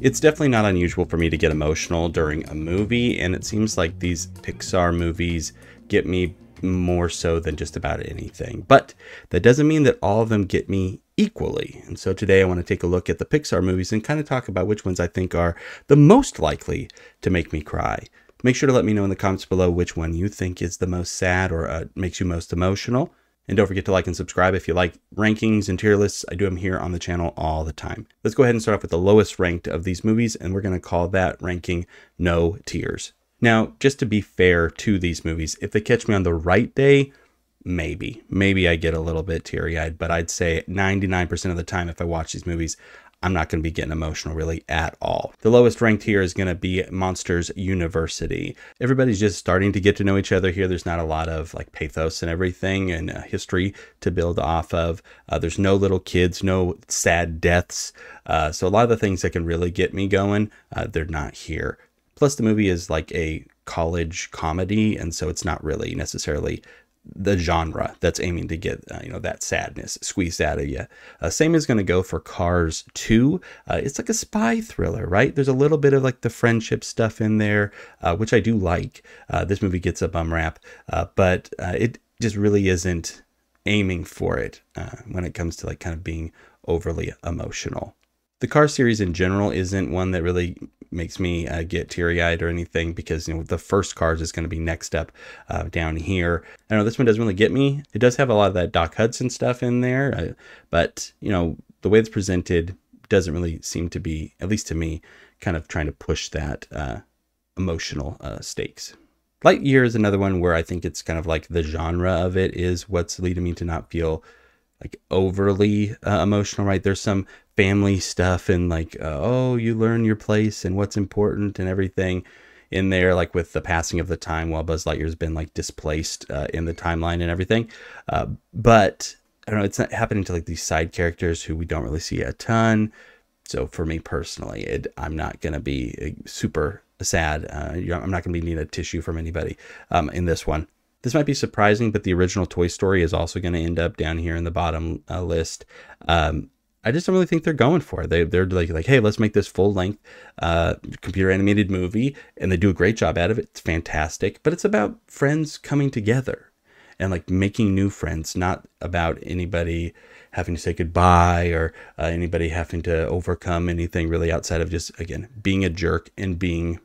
It's definitely not unusual for me to get emotional during a movie, and it seems like these Pixar movies get me more so than just about anything. But that doesn't mean that all of them get me equally. And so today I want to take a look at the Pixar movies and kind of talk about which ones I think are the most likely to make me cry. Make sure to let me know in the comments below which one you think is the most sad or makes you most emotional. And don't forget to like and subscribe if you like rankings and tier lists. I do them here on the channel all the time. Let's go ahead and start off with the lowest ranked of these movies, and we're going to call that ranking No Tears. Now, just to be fair to these movies, if they catch me on the right day, maybe I get a little bit teary-eyed, but I'd say 99% of the time if I watch these movies, I'm not going to be getting emotional really at all. The lowest ranked here is going to be Monsters University. Everybody's just starting to get to know each other here. There's not a lot of like pathos and everything and history to build off of. There's no little kids, no sad deaths. So a lot of the things that can really get me going, they're not here. Plus the movie is like a college comedy, and so it's not really necessarily the genre that's aiming to get that sadness squeezed out of you. Same is going to go for Cars 2. It's like a spy thriller, right? There's a little bit of like the friendship stuff in there, which I do like. This movie gets a bum rap, but it just really isn't aiming for it when it comes to like kind of being overly emotional. The Cars series in general isn't one that really makes me get teary-eyed or anything, because the first Cars is going to be next up down here. I know this one doesn't really get me. It does have a lot of that Doc Hudson stuff in there, but the way it's presented doesn't really seem to be, at least to me, kind of trying to push that emotional stakes. Lightyear is another one where I think it's kind of like the genre of it is what's leading me to not feel like overly emotional, right? There's some family stuff and like, oh, you learn your place and what's important and everything in there, like with the passing of the time while Buzz Lightyear's been like displaced in the timeline and everything. But I don't know, it's not happening to like these side characters who we don't really see a ton. So for me personally, I'm not going to be super sad. I'm not going to be needing a tissue from anybody in this one. This might be surprising, but the original Toy Story is also going to end up down here in the bottom list. I just don't really think they're going for it. They're like, hey, let's make this full-length computer animated movie, and they do a great job out of it. It's fantastic, but it's about friends coming together and like making new friends, not about anybody having to say goodbye or anybody having to overcome anything really outside of just, again, being a jerk and being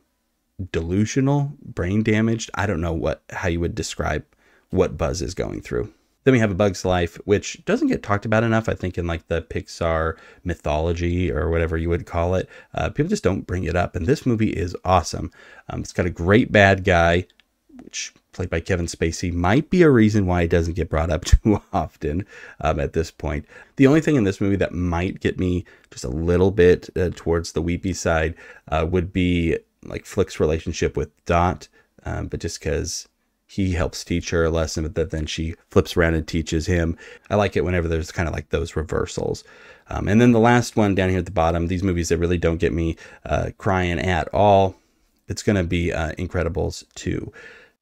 delusional, brain damaged. I don't know how you would describe what Buzz is going through. Then we have A Bug's Life, which doesn't get talked about enough, I think, in like the Pixar mythology or whatever you would call it. People just don't bring it up, and this movie is awesome. It's got a great bad guy, which played by Kevin Spacey might be a reason why it doesn't get brought up too often at this point. The only thing in this movie that might get me just a little bit towards the weepy side would be like Flick's relationship with Dot, but just because he helps teach her a lesson, but then she flips around and teaches him. I like it whenever there's kind of like those reversals. And then the last one down here at the bottom, these movies that really don't get me crying at all, it's going to be Incredibles 2.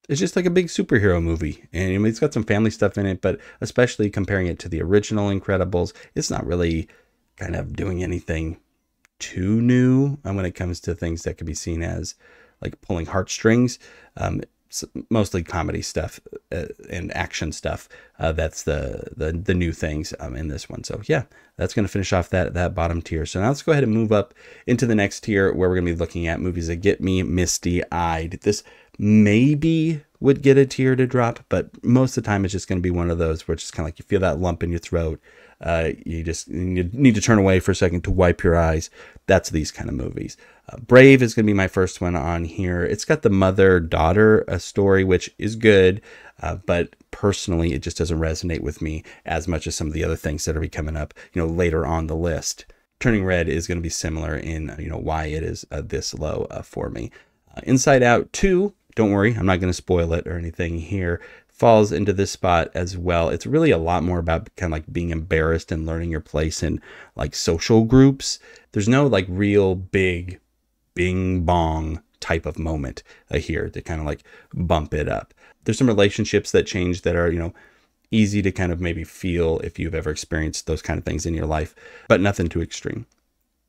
It's just like a big superhero movie, and it's got some family stuff in it, but especially comparing it to the original Incredibles, it's not really kind of doing anything too new when it comes to things that could be seen as like pulling heartstrings. Mostly comedy stuff and action stuff. That's the new things in this one. So yeah, that's going to finish off that bottom tier. So now let's go ahead and move up into the next tier where we're going to be looking at movies that get me misty-eyed. This maybe would get a tier to drop, but most of the time it's just going to be one of those where it's just kind of like you feel that lump in your throat. You need to turn away for a second to wipe your eyes. That's these kind of movies. Brave is going to be my first one on here. It's got the mother-daughter story, which is good, but personally, it just doesn't resonate with me as much as some of the other things that are coming up, later on the list. Turning Red is going to be similar in, why it is this low for me. Inside Out 2, don't worry, I'm not going to spoil it or anything here, falls into this spot as well. It's really a lot more about kind of like being embarrassed and learning your place in like social groups. There's no like real big bing bong type of moment here to kind of like bump it up. There's some relationships that change that are, easy to kind of maybe feel if you've ever experienced those kind of things in your life, but nothing too extreme.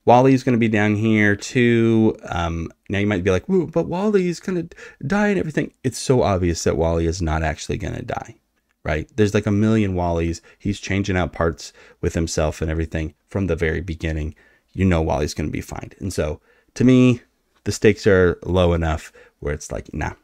Wally's going to be down here too. Now you might be like, "Ooh, but Wally's going to die and everything." It's so obvious that Wally is not actually going to die, right? There's like a million Wallys. He's changing out parts with himself and everything from the very beginning. You know Wally's going to be fine. And so to me, the stakes are low enough where it's like, nah,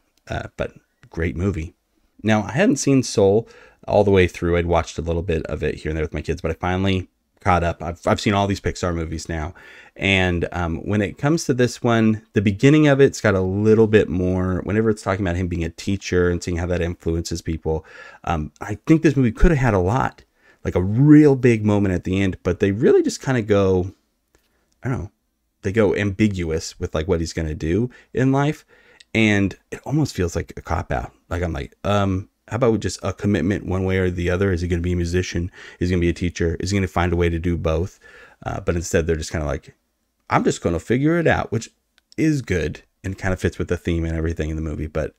but great movie. Now, I hadn't seen Soul all the way through. I'd watched a little bit of it here and there with my kids, but I finally caught up. I've seen all these Pixar movies now. And when it comes to this one, the beginning of it's got a little bit more, whenever it's talking about him being a teacher and seeing how that influences people, I think this movie could have had a lot, like a real big moment at the end, but they really just kind of go, I don't know, they go ambiguous with like what he's going to do in life. And it almost feels like a cop out. Like I'm like, how about just a commitment one way or the other? Is he going to be a musician? Is he going to be a teacher? Is he going to find a way to do both? But instead they're just kind of like, I'm just going to figure it out, which is good and kind of fits with the theme and everything in the movie. But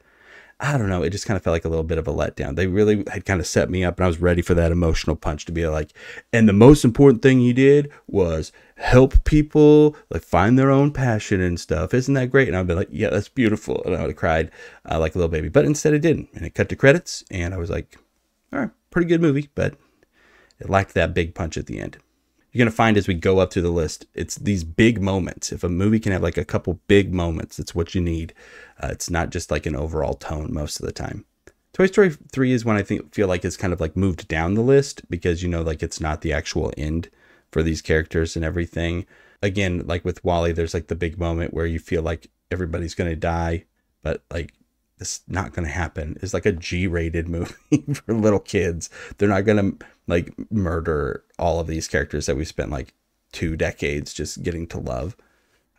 I don't know. It just kind of felt like a little bit of a letdown. They really had kind of set me up and I was ready for that emotional punch to be like, and the most important thing he did was help people like find their own passion and stuff. Isn't that great? And I'd be like, yeah, that's beautiful. And I would have cried like a little baby, but instead it didn't. And it cut to credits and I was like, all right, pretty good movie, but it lacked that big punch at the end. You're going to find as we go up through the list, it's these big moments. If a movie can have like a couple big moments, it's what you need. It's not just like an overall tone most of the time. Toy Story 3 is one I feel like is kind of like moved down the list because, you know, like it's not the actual end for these characters and everything. Again, like with Wally, there's like the big moment where you feel like everybody's going to die, but like it's not going to happen. It's like a G-rated movie for little kids. They're not going to like murder all of these characters that we spent like 2 decades just getting to love.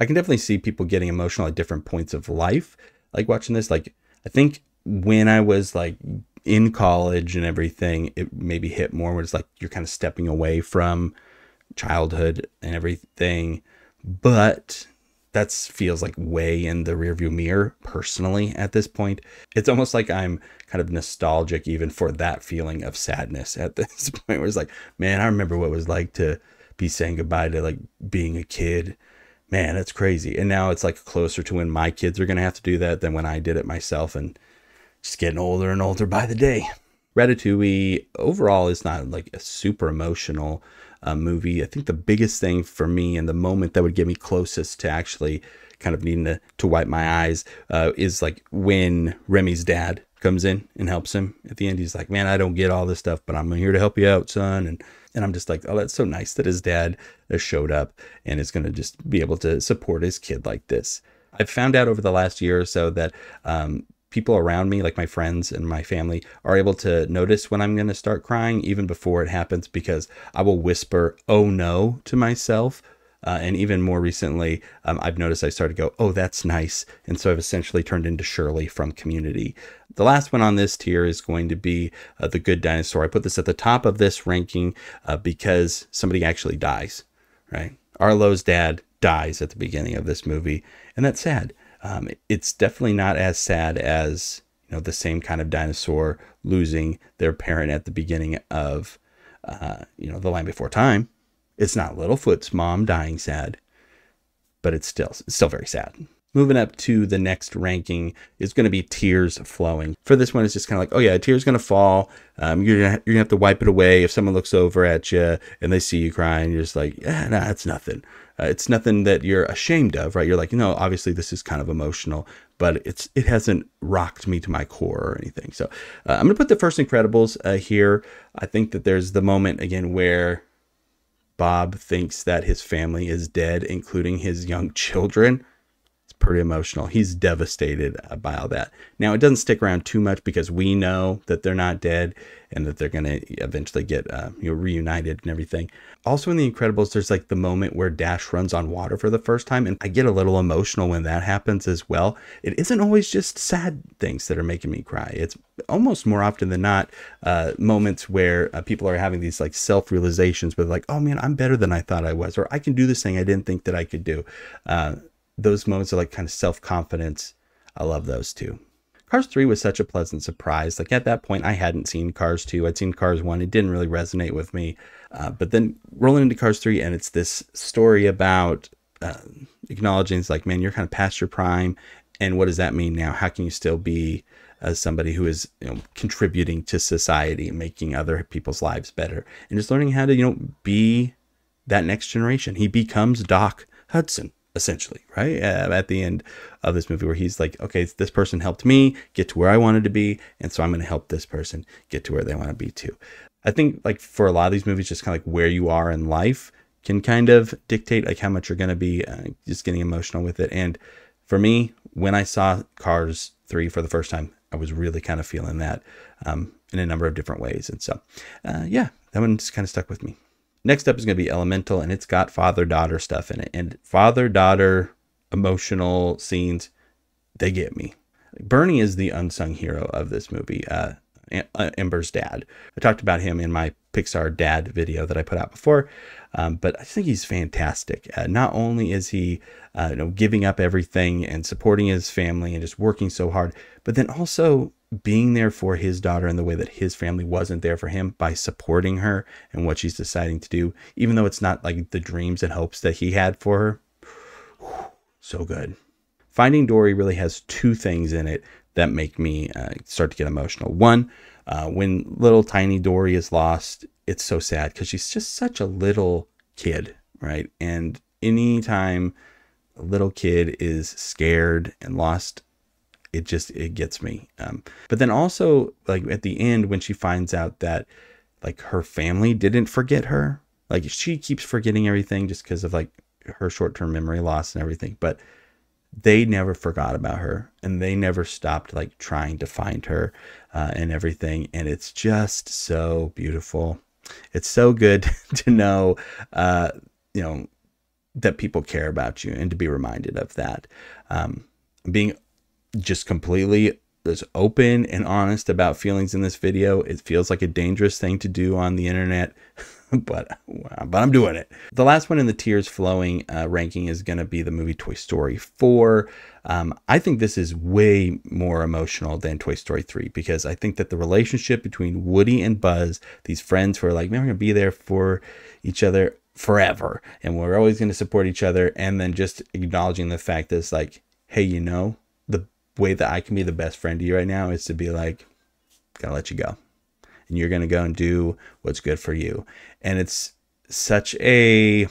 I can definitely see people getting emotional at different points of life. Like watching this, like I think when I was like in college and everything, it maybe hit more where it's like you're kind of stepping away from childhood and everything. But that feels like way in the rearview mirror personally at this point. It's almost like I'm kind of nostalgic even for that feeling of sadness at this point where it's like, man, I remember what it was like to be saying goodbye to like being a kid. Man, that's crazy. And now it's like closer to when my kids are going to have to do that than when I did it myself, and just getting older and older by the day. Ratatouille overall is not like a super emotional movie. I think the biggest thing for me and the moment that would get me closest to actually kind of needing to wipe my eyes is like when Remy's dad comes in and helps him at the end. He's like, man, I don't get all this stuff, but I'm here to help you out, son. And I'm just like, oh, that's so nice that his dad has showed up and is going to just be able to support his kid like this. I've found out over the last year or so that people around me, like my friends and my family, are able to notice when I'm going to start crying even before it happens, because I will whisper, oh no, to myself. And even more recently, I've noticed I started to go, oh, that's nice. And so I've essentially turned into Shirley from Community. The last one on this tier is going to be The Good Dinosaur. I put this at the top of this ranking because somebody actually dies, right? Arlo's dad dies at the beginning of this movie, and that's sad. It's definitely not as sad as, you know, the same kind of dinosaur losing their parent at the beginning of, The Land Before Time. It's not Littlefoot's mom dying sad, but it's still very sad. Moving up to the next ranking is going to be Tears Flowing. For this one, it's just kind of like, oh yeah, a tear's going to fall. You're gonna have to wipe it away if someone looks over at you and they see you crying. You're just like, yeah, nah, it's nothing. It's nothing that you're ashamed of, right? You're like, obviously this is kind of emotional, but it hasn't rocked me to my core or anything. So I'm gonna put The First Incredibles here. I think that there's the moment again where Bob thinks that his family is dead, including his young children. It's pretty emotional. He's devastated by all that. Now, it doesn't stick around too much because we know that they're not dead and that they're going to eventually get reunited and everything. Also in The Incredibles, there's like the moment where Dash runs on water for the first time, and I get a little emotional when that happens as well. It isn't always just sad things that are making me cry. It's almost more often than not moments where people are having these like self-realizations with like, oh man, I'm better than I thought I was, or I can do this thing I didn't think that I could do. Those moments are like kind of self-confidence. I love those too. Cars 3 was such a pleasant surprise. Like at that point, I hadn't seen Cars 2. I'd seen Cars 1. It didn't really resonate with me. But then rolling into Cars 3, and it's this story about acknowledging it's like, man, you're kind of past your prime. And what does that mean now? How can you still be somebody who is, contributing to society and making other people's lives better? And just learning how to, be that next generation. He becomes Doc Hudson, essentially, right? At the end of this movie, where he's like, okay, this person helped me get to where I wanted to be, and so I'm going to help this person get to where they want to be too. I think like for a lot of these movies, just kind of like where you are in life can kind of dictate like how much you're going to be just getting emotional with it. And for me, when I saw Cars 3 for the first time, I was really kind of feeling that in a number of different ways. And so, yeah, that one just kind of stuck with me. Next up is going to be Elemental, and it's got father-daughter stuff in it. And father-daughter emotional scenes, they get me. Bernie is the unsung hero of this movie, Ember's dad. I talked about him in my Pixar dad video that I put out before, but I think he's fantastic. Not only is he giving up everything and supporting his family and just working so hard, but then also being there for his daughter in the way that his family wasn't there for him, by supporting her and what she's deciding to do, even though it's not like the dreams and hopes that he had for her. So good. Finding Dory really has two things in it that make me start to get emotional. One, when little tiny Dory is lost, it's so sad because she's just such a little kid, right? And anytime a little kid is scared and lost, it gets me. But then also, like at the end, when she finds out that like her family didn't forget her, like she keeps forgetting everything just because of like her short-term memory loss and everything, but they never forgot about her, and they never stopped like trying to find her and everything. And it's just so beautiful. It's so good to know, that people care about you, and to be reminded of that. Being just completely as open and honest about feelings in this video, it feels like a dangerous thing to do on the internet, but I'm doing it. The last one in the tears flowing ranking is going to be the movie Toy Story 4. I think this is way more emotional than Toy Story 3, because I think that the relationship between Woody and Buzz, these friends who are like, man, we're going to be there for each other forever, and we're always going to support each other, and then just acknowledging the fact that it's like, hey, the way that I can be the best friend to you right now is to be like, gotta let you go, and you're gonna go and do what's good for you. And it's such a, I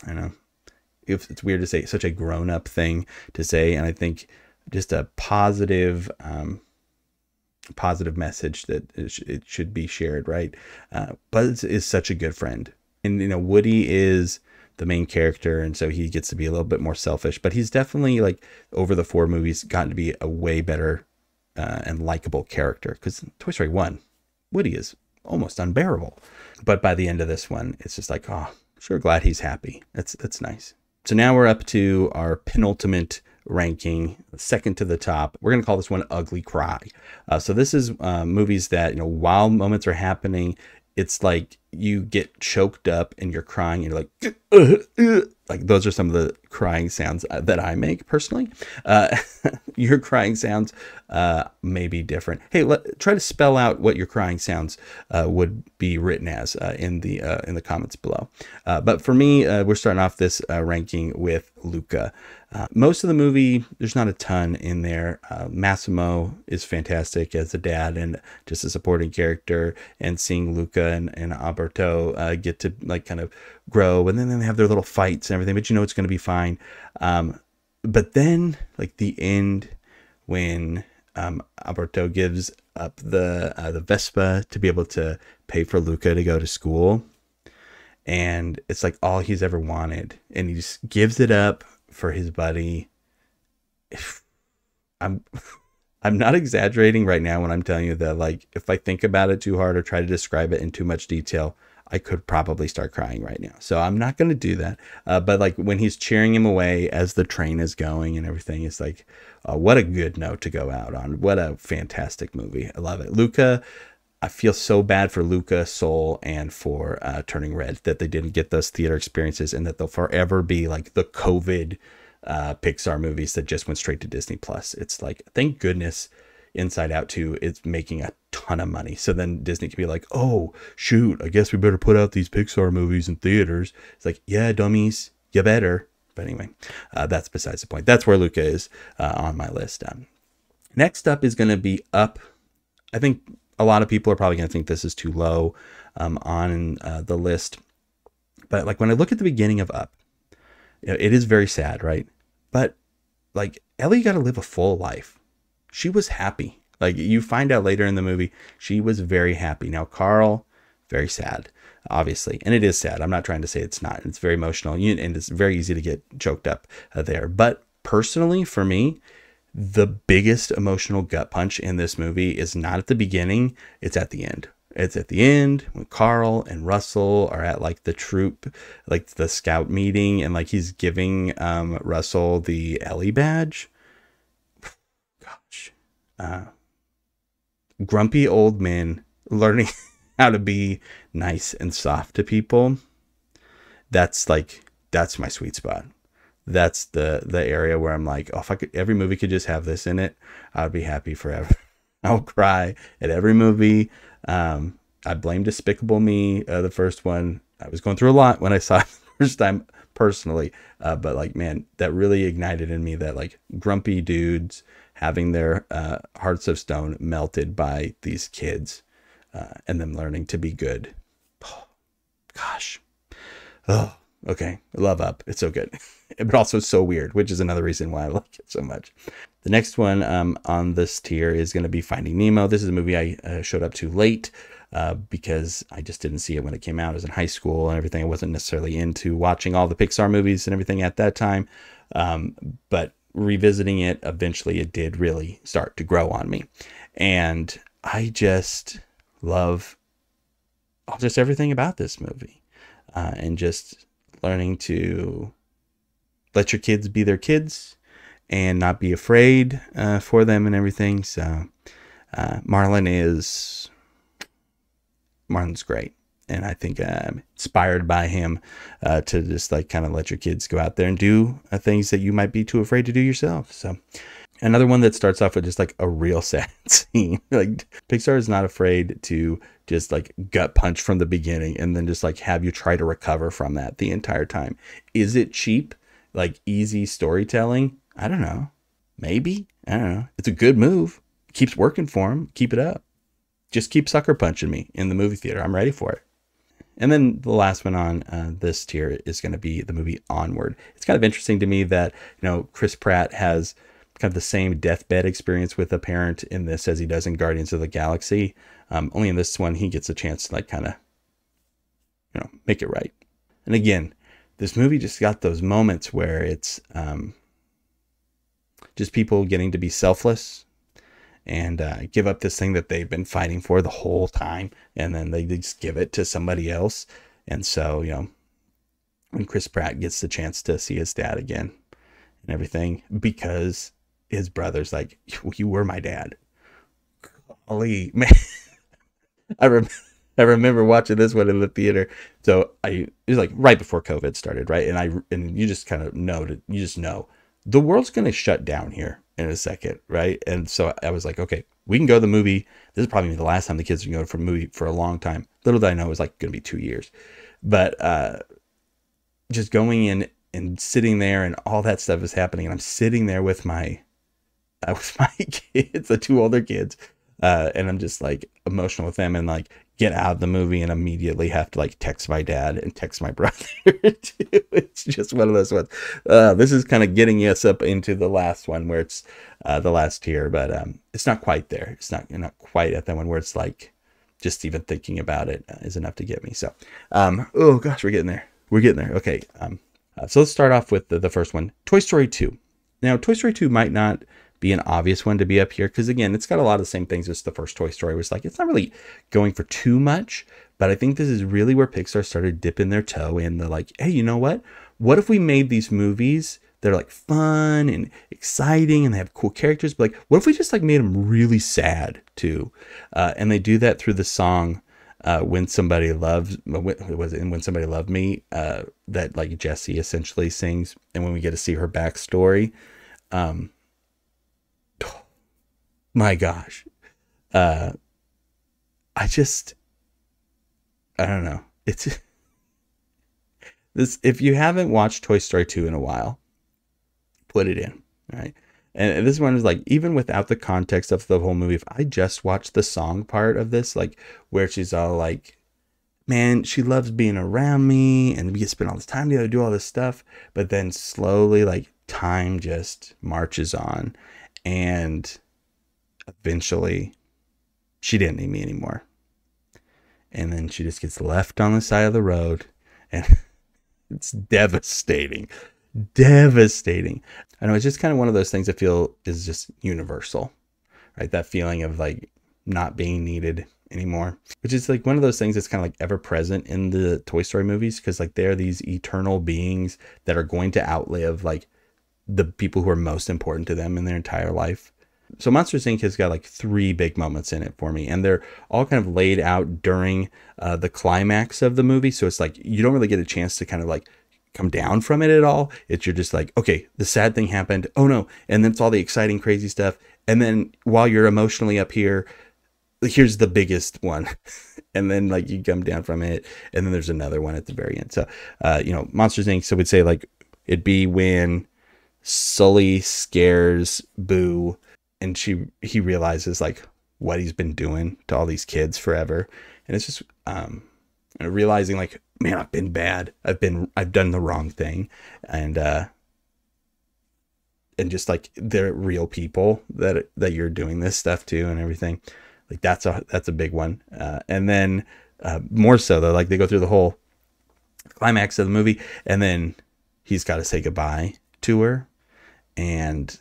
don't know if it's weird to say, such a grown-up thing to say, and I think just a positive message that it should be shared, right? Buzz is such a good friend, and Woody is the main character, and so he gets to be a little bit more selfish, but he's definitely, like, over the 4 movies gotten to be a way better and likable character, because Toy Story 1, Woody is almost unbearable, but by the end of this one, it's just like, oh, sure glad he's happy. That's nice. So now we're up to our penultimate ranking, second to the top. We're going to call this one Ugly Cry. So this is movies that, while moments are happening, it's like you get choked up and you're crying and you're like, like those are some of the crying sounds that I make personally. Your crying sounds may be different. Hey, try to spell out what your crying sounds would be written as in the comments below. But for me, we're starting off this ranking with Luca. Most of the movie, there's not a ton in there. Massimo is fantastic as a dad and just a supporting character, and seeing Luca and Alberto get to like kind of grow, and then they have their little fights and everything, but it's going to be fine. But then like the end, when Alberto gives up the Vespa to be able to pay for Luca to go to school, and it's like all he's ever wanted, and he just gives it up for his buddy. I'm not exaggerating right now when I'm telling you that, like, if I think about it too hard or try to describe it in too much detail, I could probably start crying right now. So I'm not going to do that. But like when he's cheering him away as the train is going and everything, it's like, what a good note to go out on. What a fantastic movie. I love it. Luca, I feel so bad for Luca, Soul, and for Turning Red that they didn't get those theater experiences, and that they'll forever be like the COVID Pixar movies that just went straight to Disney Plus. It's like, thank goodness Inside Out 2 is making a ton of money. So then Disney could be like, oh, shoot, I guess we better put out these Pixar movies in theaters. It's like, yeah, dummies, you better. But anyway, that's besides the point. That's where Luca is on my list. Next up is going to be Up. I think a lot of people are probably going to think this is too low on the list. But like when I look at the beginning of Up, it is very sad, right? But like Ellie got to live a full life. She was happy. Like you find out later in the movie, she was very happy. Now Carl, very sad, obviously. And it is sad. I'm not trying to say it's not. It's very emotional and it's very easy to get choked up there. But personally, for me, the biggest emotional gut punch in this movie is not at the beginning. It's at the end. It's at the end when Carl and Russell are at like the troop, like the scout meeting, and like he's giving Russell the Ellie badge. Gosh, grumpy old men learning how to be nice and soft to people. That's my sweet spot. That's the area where I'm like, oh, if every movie could just have this in it, I would be happy forever. I'll cry at every movie. I blame Despicable Me, the first one. I was going through a lot when I saw it the first time personally. But like, man, that really ignited in me that like grumpy dudes having their hearts of stone melted by these kids and them learning to be good. Oh, gosh. Oh, okay. I love Up. It's so good. But also so weird, which is another reason why I like it so much. The next one on this tier is going to be Finding Nemo. This is a movie I showed up to late because I just didn't see it when it came out. I was in high school and everything. I wasn't necessarily into watching all the Pixar movies and everything at that time. But revisiting it, eventually it did really start to grow on me. And I just love just everything about this movie. And just learning to let your kids be their kids and not be afraid for them and everything. So Marlon's great. And I think I'm inspired by him to just like kind of let your kids go out there and do things that you might be too afraid to do yourself. So another one that starts off with just like a real sad scene. Like Pixar is not afraid to just like gut punch from the beginning and then just like have you try to recover from that the entire time. Is it cheap? Like easy storytelling? I don't know. Maybe. I don't know. It's a good move. It keeps working for him. Keep it up. Just keep sucker punching me in the movie theater. I'm ready for it. And then the last one on this tier is going to be the movie Onward. It's kind of interesting to me that, you know, Chris Pratt has kind of the same deathbed experience with a parent in this as he does in Guardians of the Galaxy. Only in this one, he gets a chance to like kind of, you know, make it right. And again, this movie just got those moments where it's just people getting to be selfless and give up this thing that they've been fighting for the whole time. And then they just give it to somebody else. And so, you know, when Chris Pratt gets the chance to see his dad again and everything, because his brother's like, you were my dad. Golly, man. I remember watching this one in the theater. So it was like right before COVID started, right? And you just kind of know the world's going to shut down here in a second, right? And so I was like, okay, we can go to the movie. This is probably the last time the kids can go for a movie for a long time. Little did I know it was like going to be 2 years. But just going in and sitting there and all that stuff is happening. And I'm sitting there with my kids, the two older kids. And I'm just like emotional with them and like get out of the movie and immediately have to like text my dad and text my brother too. It's just one of those ones. This is kind of getting us up into the last one where it's the last tier, but it's not quite there. It's not quite at that one where it's like just even thinking about it is enough to get me. So, oh gosh, we're getting there. Okay. So let's start off with the first one, Toy Story 2. Now, Toy Story 2 might not be an obvious one to be up here because again, it's got a lot of the same things as the first Toy Story. It was like, it's not really going for too much, but I think this is really where Pixar started dipping their toe in the like, hey, you know what? What if we made these movies that are like fun and exciting and they have cool characters, but like, what if we just like made them really sad too? And they do that through the song When Somebody Loved Me, that like Jessie essentially sings. And when we get to see her backstory, My gosh. Uh, I just, I don't know. It's this. If you haven't watched Toy Story 2 in a while, put it in. Right. And this one is like, even without the context of the whole movie, if I just watched the song part of this, like where she's all like, man, she loves being around me and we get spend all this time together, do all this stuff. But then slowly, like, time just marches on. And eventually, she didn't need me anymore. And then she just gets left on the side of the road. And it's devastating. Devastating. I know it's just kind of one of those things I feel is just universal, right? That feeling of like not being needed anymore, which is like one of those things that's kind of like ever present in the Toy Story movies, because like they're these eternal beings that are going to outlive like the people who are most important to them in their entire life. So Monsters Inc. has got like 3 big moments in it for me, and they're all kind of laid out during the climax of the movie. So it's like you don't really get a chance to kind of like come down from it at all. It's you're just like, okay, the sad thing happened. Oh no. And then it's all the exciting, crazy stuff. And then while you're emotionally up here, here's the biggest one. And then like you come down from it. And then there's another one at the very end. So, Monsters Inc. So we'd say like it'd be when Sully scares Boo and he realizes like what he's been doing to all these kids forever. And it's just, realizing like, man, I've been bad. I've done the wrong thing. And just like they're real people that you're doing this stuff to and everything. Like that's a big one. And then more so though, like they go through the whole climax of the movie and then he's got to say goodbye to her. And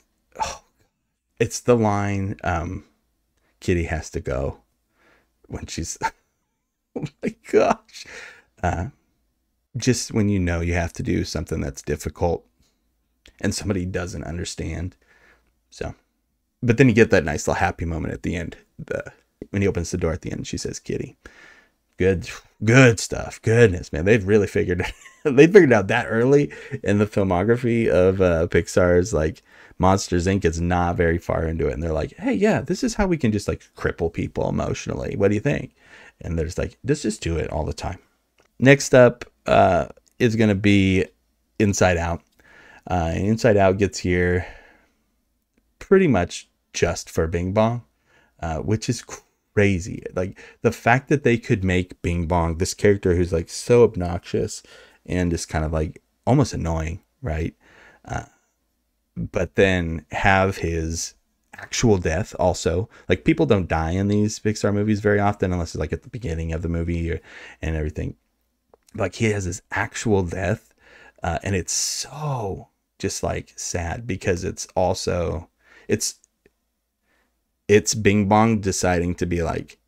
it's the line, Kitty has to go, when she's, oh my gosh. Just when you know you have to do something that's difficult and somebody doesn't understand. So, but then you get that nice little happy moment at the end. When he opens the door at the end, she says, Kitty. Good stuff. Goodness, man. They've really figured out that early in the filmography of Pixar's like Monsters Inc. is not very far into it. And they're like, hey, yeah, this is how we can just like cripple people emotionally. What do you think? And they're just like, let's just do it all the time. Next up is going to be Inside Out. Inside Out gets here pretty much just for Bing Bong, which is crazy. Like the fact that they could make Bing Bong, this character who's like so obnoxious and just kind of like almost annoying, right? But then have his actual death also. Like people don't die in these Pixar movies very often unless it's like at the beginning of the movie and everything. Like he has his actual death, and it's so just like sad because it's also it's Bing Bong deciding to be like,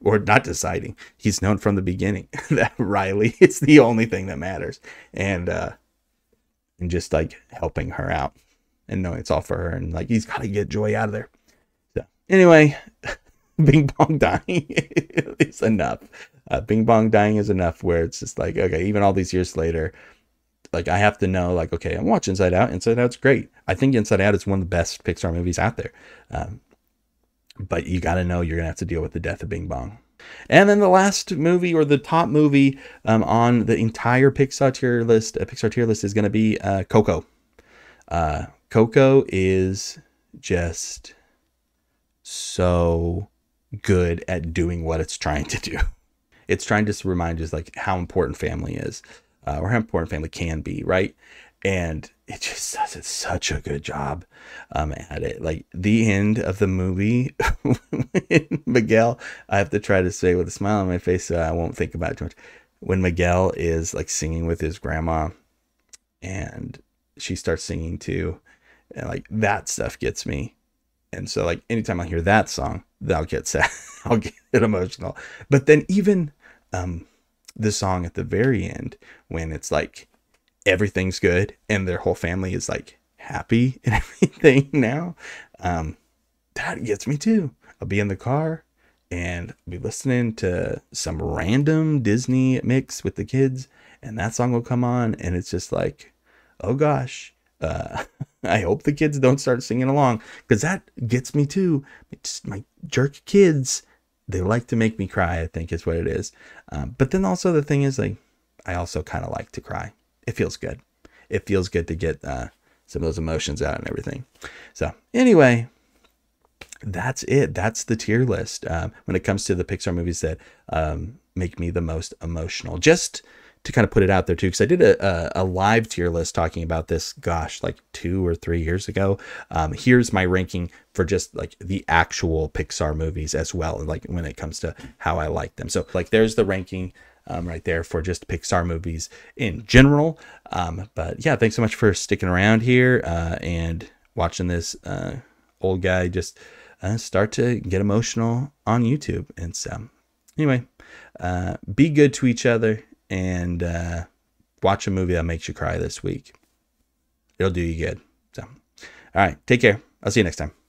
or not deciding. He's known from the beginning that Riley is the only thing that matters, and just like helping her out and knowing it's all for her, and like he's got to get Joy out of there. So anyway, Bing Bong dying is enough. Bing Bong dying is enough where it's just like, okay, even all these years later, like I have to know, like, okay, I'm watching Inside Out. Inside Out's great. I think Inside Out is one of the best Pixar movies out there. But you got to know you're going to have to deal with the death of Bing Bong. And then the last movie, or the top movie on the entire Pixar tier list is going to be Coco. Coco is just so good at doing what it's trying to do. It's trying to remind us like how important family is, or how important family can be, right? And it just does it such a good job at it. Like the end of the movie, when Miguel, I have to try to say with a smile on my face so I won't think about it too much. When Miguel is like singing with his grandma and she starts singing too, and like that stuff gets me. And so like anytime I hear that song, I'll get sad. I'll get emotional. But then even the song at the very end, when it's like everything's good and their whole family is like happy and everything now, that gets me too. I'll be in the car and be listening to some random Disney mix with the kids, and that song will come on, and it's just like, oh gosh, I hope the kids don't start singing along, because that gets me too. It's my jerk kids. They like to make me cry, I think is what it is. But then also the thing is, like, I also kind of like to cry. It feels good. It feels good to get some of those emotions out and everything. So anyway, that's it. That's the tier list when it comes to the Pixar movies that make me the most emotional. Just to kind of put it out there too, because I did a live tier list talking about this, gosh, like 2 or 3 years ago. Here's my ranking for just like the actual Pixar movies as well, like when it comes to how I like them. So like there's the ranking right there for just Pixar movies in general. But yeah, thanks so much for sticking around here and watching this old guy just start to get emotional on YouTube. And so anyway, be good to each other and watch a movie that makes you cry this week. It'll do you good. So, all right, take care. I'll see you next time.